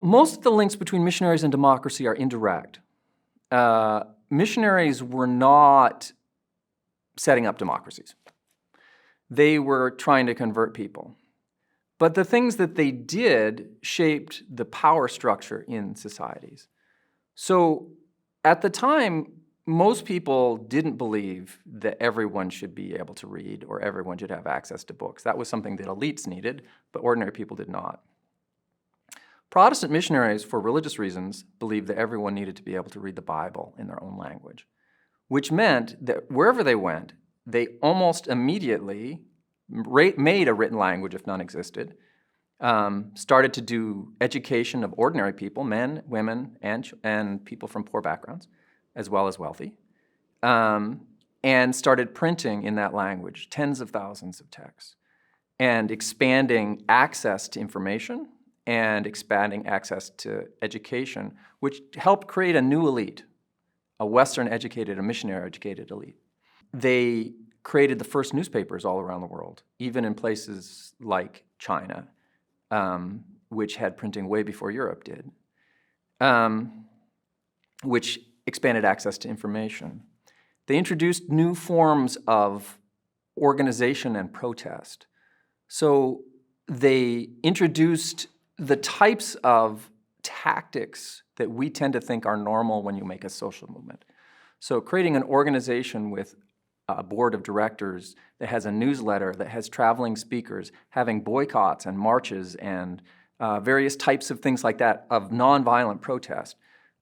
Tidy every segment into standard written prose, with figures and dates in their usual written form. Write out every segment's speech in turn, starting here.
Most of the links between missionaries and democracy are indirect. Missionaries were not setting up democracies. They were trying to convert people. But the things that they did shaped the power structure in societies. So at the time, most people didn't believe that everyone should be able to read or everyone should have access to books. That was something that elites needed, but ordinary people did not. Protestant missionaries, for religious reasons, believed that everyone needed to be able to read the Bible in their own language, which meant that wherever they went, they almost immediately made a written language, if none existed, started to do education of ordinary people, men, women, and people from poor backgrounds, as well as wealthy, and started printing in that language tens of thousands of texts, and expanding access to information and expanding access to education, which helped create a new elite, a Western-educated, a missionary-educated elite. They created the first newspapers all around the world, even in places like China, which had printing way before Europe did, which expanded access to information. They introduced new forms of organization and protest. So they introduced the types of tactics that we tend to think are normal when you make a social movement. So creating an organization with a board of directors that has a newsletter, that has traveling speakers, having boycotts and marches and various types of things like that of nonviolent protest.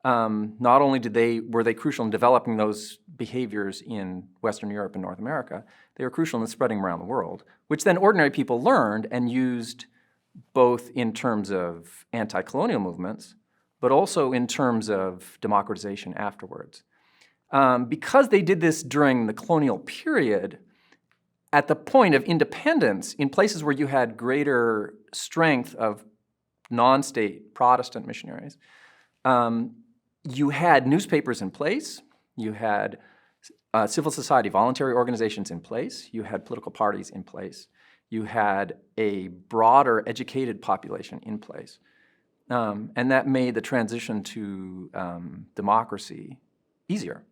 Not only were they crucial in developing those behaviors in Western Europe and North America, they were crucial in spreading them around the world, which then ordinary people learned and used both in terms of anti-colonial movements, but also in terms of democratization afterwards. Because they did this during the colonial period, at the point of independence, in places where you had greater strength of non-state Protestant missionaries, you had newspapers in place, you had civil society voluntary organizations in place, you had political parties in place, you had a broader educated population in place. And that made the transition to democracy easier.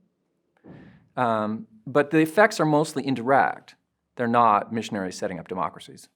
But the effects are mostly indirect. They're not missionaries setting up democracies.